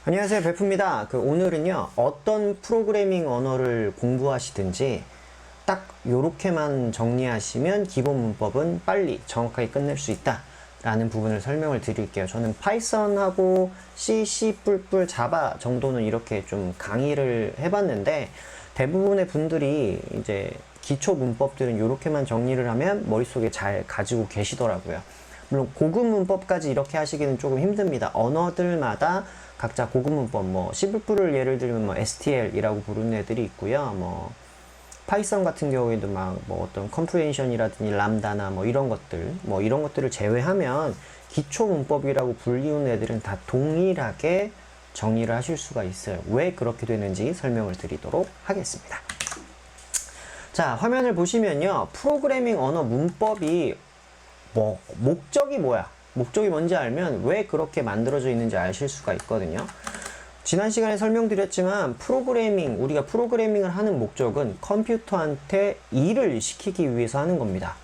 안녕하세요, 베프입니다. 오늘은요, 어떤 프로그래밍 언어를 공부하시든지 딱 요렇게만 정리하시면 기본 문법은 빨리 정확하게 끝낼 수 있다 라는 부분을 설명을 드릴게요. 저는 파이썬하고 C, C++, 자바 정도는 이렇게 좀 강의를 해봤는데 대부분의 분들이 이제 기초 문법들은 요렇게만 정리를 하면 머릿속에 잘 가지고 계시더라고요. 물론 고급 문법까지 이렇게 하시기는 조금 힘듭니다. 언어들마다 각자 고급 문법, C++를 예를 들면 STL이라고 부르는 애들이 있고요. 파이썬 같은 경우에도 어떤 컴프레hension이라든지 람다나 이런 것들을 제외하면 기초 문법이라고 불리우는 애들은 다 동일하게 정리를 하실 수가 있어요. 왜 그렇게 되는지 설명을 드리도록 하겠습니다. 자, 화면을 보시면요. 프로그래밍 언어 문법이 목적이 뭐야? 목적이 뭔지 알면 왜 그렇게 만들어져 있는지 아실 수가 있거든요. 지난 시간에 설명드렸지만 우리가 프로그래밍을 하는 목적은 컴퓨터한테 일을 시키기 위해서 하는 겁니다.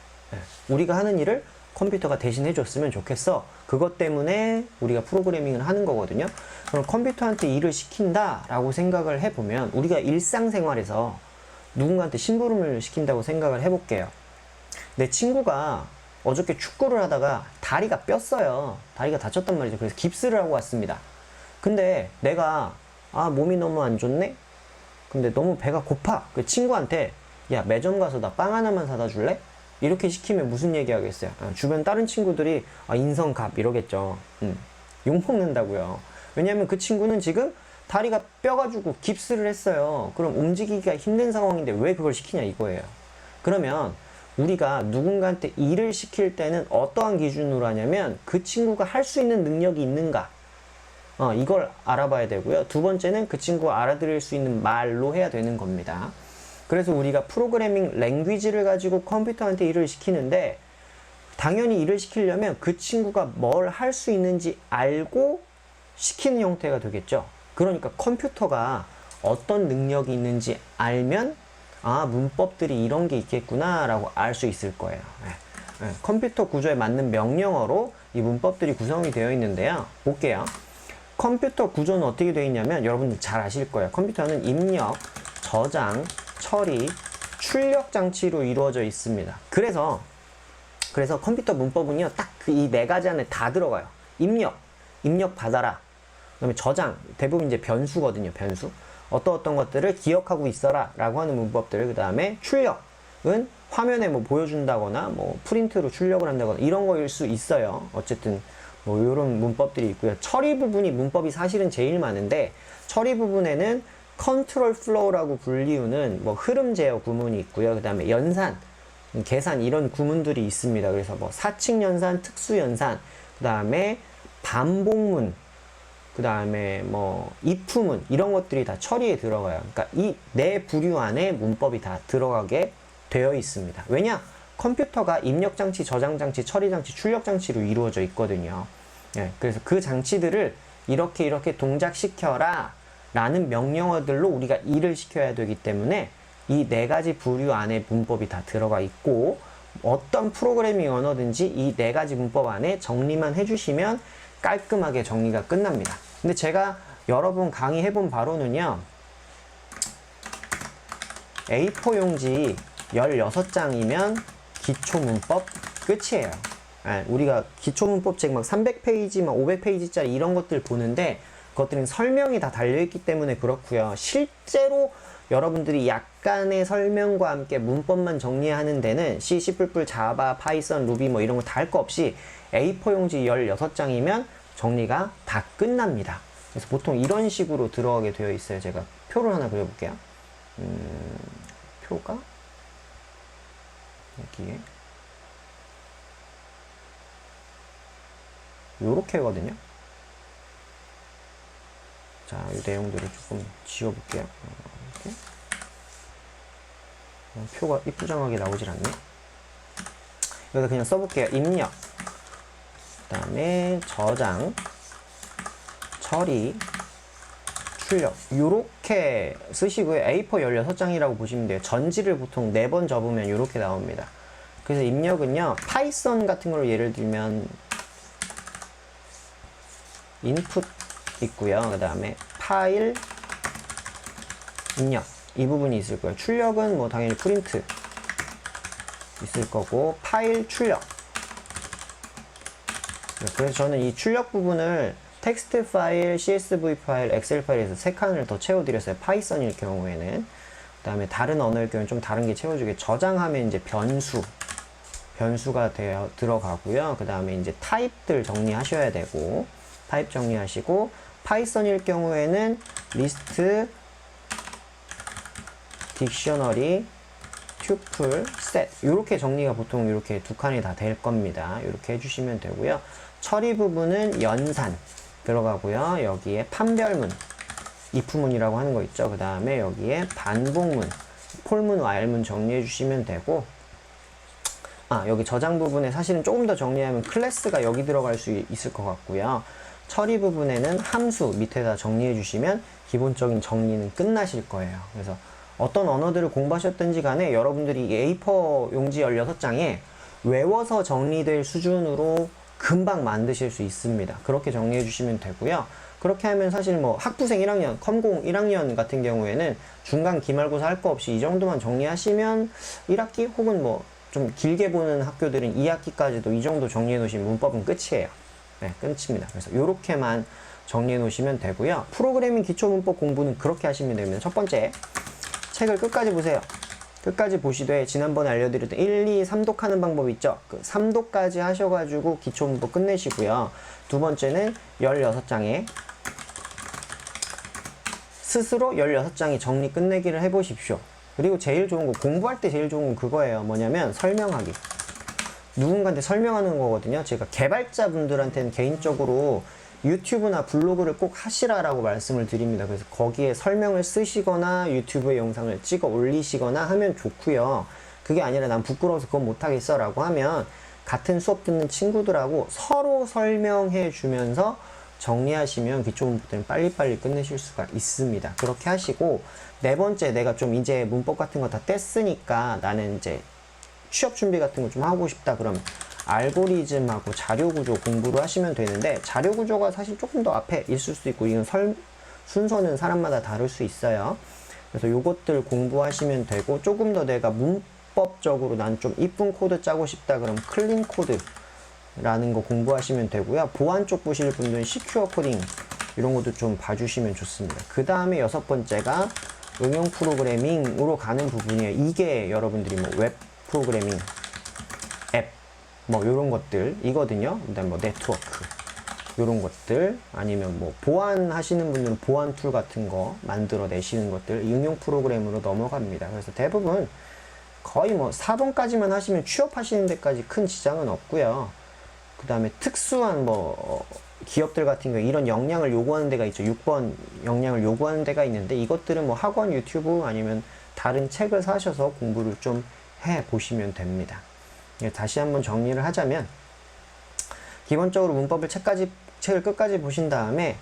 우리가 하는 일을 컴퓨터가 대신해 줬으면 좋겠어. 그것 때문에 우리가 프로그래밍을 하는 거거든요. 그럼 컴퓨터한테 일을 시킨다 라고 생각을 해보면 우리가 일상생활에서 누군가한테 심부름을 시킨다고 생각을 해볼게요. 내 친구가 어저께 축구를 하다가 다리가 뼈어요. 다리가 다쳤단 말이죠. 그래서 깁스를 하고 왔습니다. 근데 내가 몸이 너무 안 좋네? 근데 너무 배가 고파. 그 친구한테 야, 매점 가서 나 빵 하나만 사다 줄래? 이렇게 시키면 무슨 얘기 하겠어요? 주변 다른 친구들이 인성갑 이러겠죠. 욕먹는다고요. 왜냐면 그 친구는 지금 다리가 뼈가지고 깁스를 했어요. 그럼 움직이기가 힘든 상황인데 왜 그걸 시키냐 이거예요. 그러면 우리가 누군가한테 일을 시킬 때는 어떠한 기준으로 하냐면 그 친구가 할 수 있는 능력이 있는가, 이걸 알아봐야 되고요. 두 번째는 그 친구가 알아들을 수 있는 말로 해야 되는 겁니다. 그래서 우리가 프로그래밍 랭귀지를 가지고 컴퓨터한테 일을 시키는데 당연히 일을 시키려면 그 친구가 뭘 할 수 있는지 알고 시키는 형태가 되겠죠. 그러니까 컴퓨터가 어떤 능력이 있는지 알면 문법들이 이런 게 있겠구나 라고 알 수 있을 거예요. 컴퓨터 구조에 맞는 명령어로 이 문법들이 구성이 되어 있는데요. 볼게요. 컴퓨터 구조는 어떻게 되어 있냐면 여러분들 잘 아실 거예요. 컴퓨터는 입력, 저장, 처리, 출력 장치로 이루어져 있습니다. 그래서 컴퓨터 문법은요, 딱 이 네 가지 안에 다 들어가요. 입력 받아라. 그 다음에 저장, 대부분 이제 변수거든요, 변수. 어떤 것들을 기억하고 있어라 라고 하는 문법들. 그 다음에 출력은 화면에 보여준다거나 프린트로 출력을 한다거나 이런 거일 수 있어요. 어쨌든 이런 문법들이 있고요. 처리 부분이 문법이 사실은 제일 많은데 처리 부분에는 컨트롤 플로우라고 불리우는 흐름 제어 구문이 있고요. 그 다음에 연산, 계산 이런 구문들이 있습니다. 그래서 사칙 연산, 특수 연산, 그 다음에 반복문, 그 다음에 if문 이런 것들이 다 처리에 들어가요. 그러니까 이 네 부류 안에 문법이 다 들어가게 되어 있습니다. 왜냐? 컴퓨터가 입력장치, 저장장치, 처리장치, 출력장치로 이루어져 있거든요. 그래서 그 장치들을 이렇게 동작시켜라 라는 명령어들로 우리가 일을 시켜야 되기 때문에 이 네 가지 부류 안에 문법이 다 들어가 있고 어떤 프로그래밍 언어든지 이 네 가지 문법 안에 정리만 해주시면 깔끔하게 정리가 끝납니다. 근데 제가 여러 번 강의해본 바로는요, A4 용지 16장이면 기초문법 끝이에요. 우리가 기초문법책 300페이지, 500페이지짜리 이런 것들 보는데 그것들은 설명이 다 달려있기 때문에 그렇고요. 실제로 여러분들이 약간의 설명과 함께 문법만 정리하는 데는 C, C++, 자바, 파이썬, 루비 이런 거 다 할 거 없이 A4 용지 16장이면 정리가 다 끝납니다. 그래서 보통 이런 식으로 들어가게 되어 있어요. 제가 표를 하나 그려볼게요. 표가 여기에 요렇게거든요. 자, 이 내용들을 조금 지워볼게요. 이렇게. 표가 이쁘장하게 나오질 않네. 여기다 그냥 써볼게요. 입력, 그 다음에 저장, 처리, 출력 요렇게 쓰시고요. A4 16장이라고 보시면 돼요. 전지를 보통 4번 접으면 요렇게 나옵니다. 그래서 입력은요, 파이썬 같은 걸로 예를 들면 input 있고요. 그 다음에 파일 입력 이 부분이 있을 거예요. 출력은 뭐 당연히 프린트 있을 거고, 파일 출력. 그래서 저는 이 출력 부분을 텍스트 파일, CSV 파일, 엑셀 파일에서 3칸을 더 채워드렸어요. 파이썬일 경우에는. 그 다음에 다른 언어일 경우는 좀 다른 게 채워주게. 저장하면 이제 변수가 들어가고요. 그 다음에 이제 타입들 정리하셔야 되고, 타입 정리하시고, 파이썬일 경우에는 리스트, 딕셔너리, 튜플, 셋 이렇게 정리가 보통 이렇게 2칸이 다 될 겁니다. 이렇게 해주시면 되고요. 처리 부분은 연산 들어가고요. 여기에 판별문, if문이라고 하는 거 있죠. 그 다음에 여기에 반복문, 폴문, while문 정리해 주시면 되고, 여기 저장 부분에 사실은 조금 더 정리하면 클래스가 여기 들어갈 수 있을 것 같고요. 처리 부분에는 함수 밑에다 정리해 주시면 기본적인 정리는 끝나실 거예요. 그래서 어떤 언어들을 공부하셨든지 간에 여러분들이 A4 용지 16장에 외워서 정리될 수준으로 금방 만드실 수 있습니다. 그렇게 정리해 주시면 되고요. 그렇게 하면 사실 뭐 학부생 1학년, 컴공 1학년 같은 경우에는 중간 기말고사 할 거 없이 이 정도만 정리하시면 1학기 혹은 뭐 좀 길게 보는 학교들은 2학기까지도 이 정도 정리해 놓으시면 문법은 끝이에요. 네, 끝입니다. 그래서 이렇게만 정리해 놓으시면 되고요. 프로그래밍 기초 문법 공부는 그렇게 하시면 됩니다. 첫 번째, 책을 끝까지 보세요. 끝까지 보시되 지난번에 알려드렸던 1, 2, 3독 하는 방법 있죠? 그 3독까지 하셔가지고 기초 문법 끝내시고요. 두 번째는 16장에 스스로 16장이 정리 끝내기를 해보십시오. 그리고 제일 좋은 거, 공부할 때 제일 좋은 건 그거예요. 뭐냐면 설명하기. 누군가한테 설명하는 거거든요. 제가 개발자분들한테는 개인적으로 유튜브나 블로그를 꼭 하시라라고 말씀을 드립니다. 그래서 거기에 설명을 쓰시거나 유튜브에 영상을 찍어 올리시거나 하면 좋고요. 그게 아니라 난 부끄러워서 그건 못하겠어 라고 하면 같은 수업 듣는 친구들하고 서로 설명해 주면서 정리하시면 기초 문법들은 빨리빨리 끝내실 수가 있습니다. 그렇게 하시고, 네 번째, 내가 좀 이제 문법 같은 거 다 뗐으니까 나는 이제 취업 준비 같은 거 좀 하고 싶다. 그럼 알고리즘하고 자료구조 공부를 하시면 되는데, 자료구조가 사실 조금 더 앞에 있을 수도 있고, 이건 순서는 사람마다 다를 수 있어요. 그래서 요것들 공부하시면 되고, 조금 더 내가 문법적으로 난 좀 이쁜 코드 짜고 싶다. 그럼 클린 코드 라는 거 공부하시면 되고요. 보안 쪽 보실 분들은 시큐어 코딩 이런 것도 좀 봐주시면 좋습니다. 그 다음에 6번째가 응용 프로그래밍으로 가는 부분이에요. 이게 여러분들이 뭐 웹 프로그래밍, 앱 뭐 이런 것들 이거든요. 그다음 뭐 네트워크 이런 것들, 아니면 뭐 보안 하시는 분들은 보안 툴 같은 거 만들어 내시는 것들 응용 프로그램으로 넘어갑니다. 그래서 대부분 거의 뭐 4번까지만 하시면 취업하시는 데까지 큰 지장은 없고요. 그 다음에 특수한 뭐 기업들 같은 경우에 이런 역량을 요구하는 데가 있죠. 6번 역량을 요구하는 데가 있는데, 이것들은 뭐 학원 유튜브 아니면 다른 책을 사셔서 공부를 좀 해 보시면 됩니다. 다시 한번 정리를 하자면, 기본적으로 문법을 책을 끝까지 보신 다음에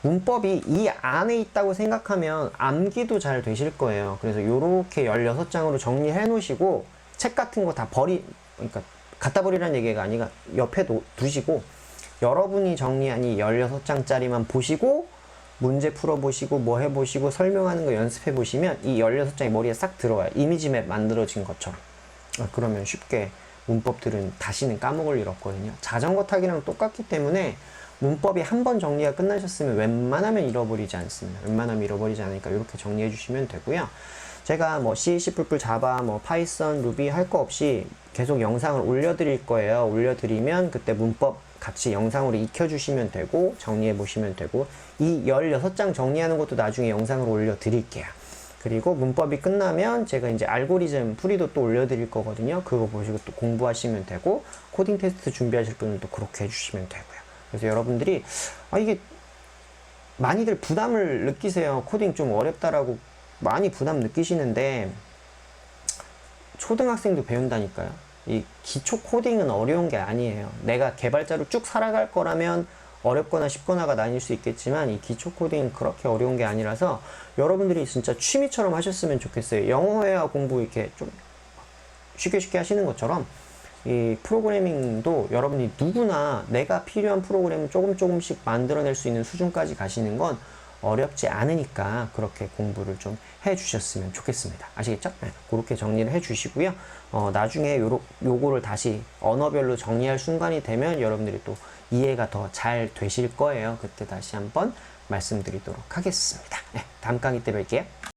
문법이 이 안에 있다고 생각하면 암기도 잘 되실 거예요. 그래서 요렇게 16장으로 정리해 놓으시고, 책 같은 거 다 그러니까 갖다 버리라는 얘기가 아니라 옆에 두시고, 여러분이 정리한 이 16장짜리만 보시고 문제 풀어보시고 뭐 해보시고 설명하는 거 연습해 보시면 이 16장이 머리에 싹 들어와요. 이미지맵 만들어진 것처럼. 그러면 쉽게 문법들은 다시는 까먹을 일 없거든요. 자전거 타기랑 똑같기 때문에 문법이 한 번 정리가 끝나셨으면 웬만하면 잃어버리지 않습니다. 웬만하면 잃어버리지 않으니까 이렇게 정리해 주시면 되고요. 제가 뭐 C, C++, 자바, 뭐 파이썬, 루비 할 거 없이 계속 영상을 올려드릴 거예요. 올려드리면 그때 문법 같이 영상으로 익혀주시면 되고 정리해 보시면 되고, 이 16장 정리하는 것도 나중에 영상으로 올려드릴게요. 그리고 문법이 끝나면 제가 이제 알고리즘 풀이도 또 올려드릴 거거든요. 그거 보시고 또 공부하시면 되고, 코딩 테스트 준비하실 분은 또 그렇게 해주시면 되고요. 그래서 여러분들이 이게 많이들 부담을 느끼세요. 코딩 좀 어렵다라고 많이 부담 느끼시는데, 초등학생도 배운다니까요. 이 기초 코딩은 어려운 게 아니에요. 내가 개발자로 쭉 살아갈 거라면 어렵거나 쉽거나가 나뉠 수 있겠지만, 이 기초 코딩은 그렇게 어려운 게 아니라서 여러분들이 진짜 취미처럼 하셨으면 좋겠어요. 영어 회화 공부 이렇게 좀 쉽게 하시는 것처럼 이 프로그래밍도 여러분이 누구나 내가 필요한 프로그램을 조금씩 만들어낼 수 있는 수준까지 가시는 건 어렵지 않으니까 그렇게 공부를 좀 해주셨으면 좋겠습니다. 아시겠죠? 네, 그렇게 정리를 해주시고요. 나중에 요거를 다시 언어별로 정리할 순간이 되면 여러분들이 또 이해가 더 잘 되실 거예요. 그때 다시 한번 말씀드리도록 하겠습니다. 네, 다음 강의 때 뵐게요.